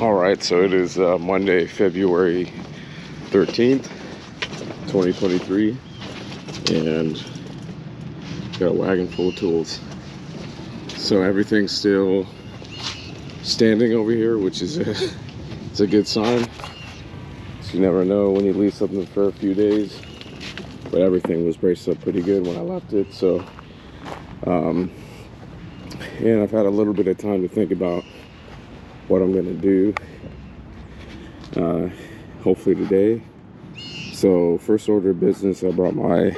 All right, so it is Monday, February 13th, 2023, and got a wagon full of tools. So everything's still standing over here, which is it's a good sign. So you never know when you leave something for a few days, but everything was braced up pretty good when I left it. So, and I've had a little bit of time to think about what I'm gonna do, hopefully today. So first order of business, I brought my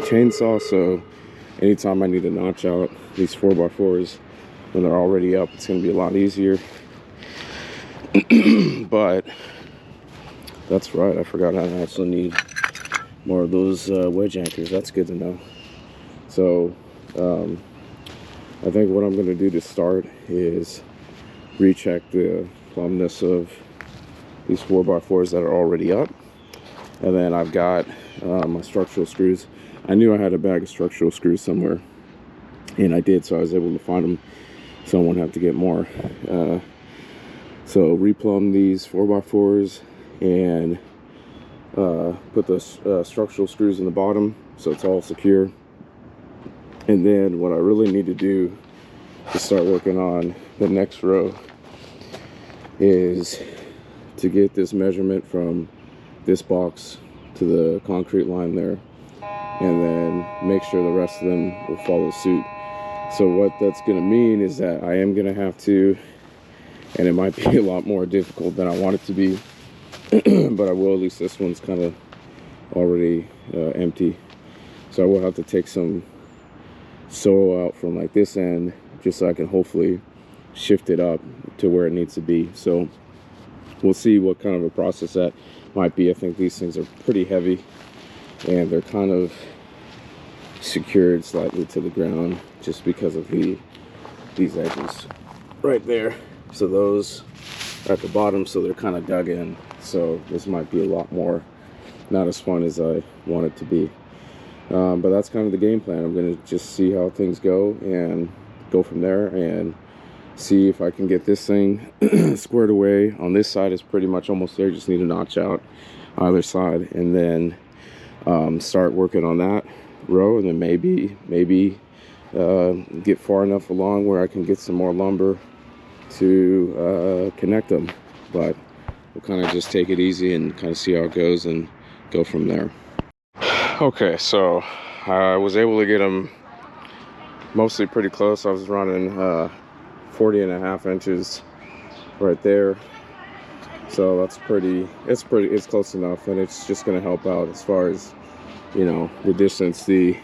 chainsaw, so anytime I need to notch out these 4x4s when they're already up, it's gonna be a lot easier. But that's right, I forgot I also need more of those wedge anchors. That's good to know. So I think what I'm gonna do to start is recheck the plumbness of these 4x4s that are already up, and then I've got my structural screws. I knew I had a bag of structural screws somewhere, and I did, so I was able to find them, so I won't have to get more. So replumb these 4x4s and put the structural screws in the bottom so it's all secure. And then what I really need to do to start working on the next row is to get this measurement from this box to the concrete line there, and then make sure the rest of them will follow suit. So what that's going to mean is that I am going to have to, and it might be a lot more difficult than I want it to be, but I will. At least this one's kind of already empty, so I will have to take some soil out from like this end, just so I can hopefully shift it up to where it needs to be. So we'll see what kind of a process that might be. I think these things are pretty heavy, and they're kind of secured slightly to the ground just because of these edges right there. So those are at the bottom, so they're kind of dug in. So this might be a lot more not as fun as I want it to be. But that's kind of the game plan. I'm going to just see how things go and go from there, and see if I can get this thing squared away. On this side is pretty much almost there. Just need to notch out either side, and then start working on that row, and then maybe get far enough along where I can get some more lumber to connect them. But we'll kind of just take it easy and kind of see how it goes and go from there. Okay, so I was able to get them mostly pretty close. I was running 40.5 inches right there, so that's it's close enough, and it's just going to help out as far as, you know, the distance the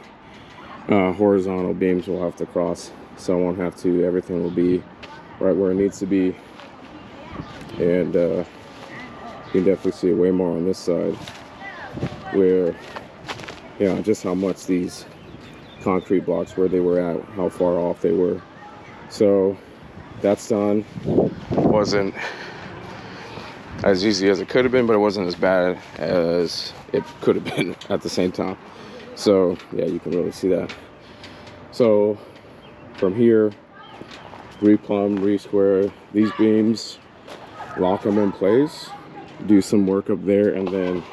horizontal beams will have to cross, so I won't have to. Everything will be right where it needs to be, and you can definitely see it way more on this side, where, you know, just how much these concrete blocks, where they were at, how far off they were. So that's done. Wasn't as easy as it could have been, but it wasn't as bad as it could have been at the same time. So yeah, you can really see that. So from here, replumb, re-square these beams, lock them in place, do some work up there, and then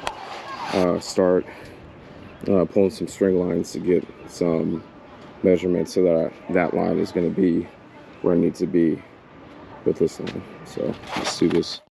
start pulling some string lines to get some measurements, so that that line is going to be where it needs to be with this line. So let's do this.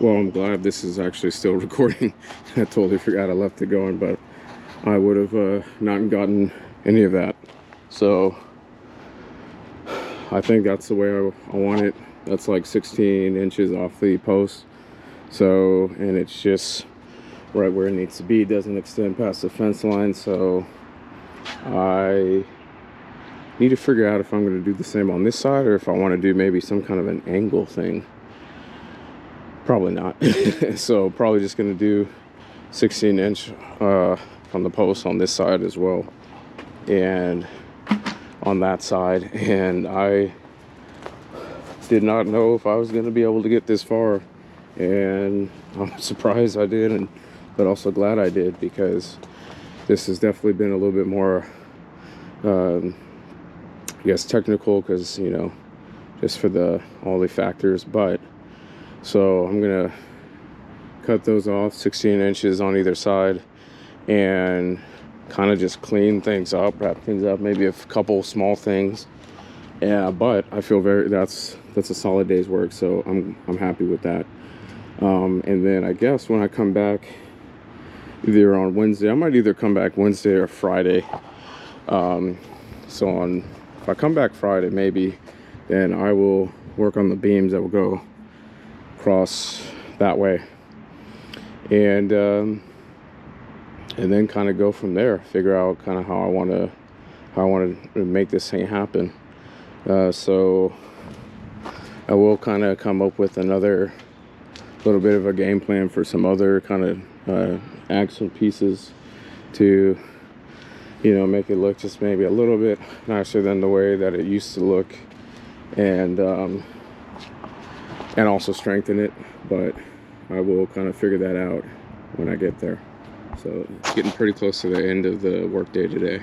Well, I'm glad this is actually still recording. I totally forgot I left it going, but I would have not gotten any of that. So I think that's the way I want it. That's like 16 inches off the post. So, and it's just right where it needs to be. It doesn't extend past the fence line. So I need to figure out if I'm going to do the same on this side, or if I want to do maybe some kind of an angle thing. Probably not. So probably just going to do 16 inch from the post on this side as well, and on that side. And I did not know if I was going to be able to get this far, and I'm surprised I did, but also glad I did, because this has definitely been a little bit more I guess technical, because, you know, just for all the factors. But so I'm gonna cut those off, 16 inches on either side, and kind of just clean things up, wrap things up, maybe a couple small things. Yeah, but I feel that's a solid day's work, so I'm happy with that. And then I guess when I come back, either on Wednesday, I might either come back Wednesday or Friday. So if I come back Friday, maybe, then I will work on the beams that will go across that way, and then kind of go from there. Figure out kind of how I want to make this thing happen. So I will kind of come up with another little bit of a game plan for some other kind of axle pieces to, you know, make it look just maybe a little bit nicer than the way that it used to look, and also strengthen it. But I will kind of figure that out when I get there. So it's getting pretty close to the end of the work day today.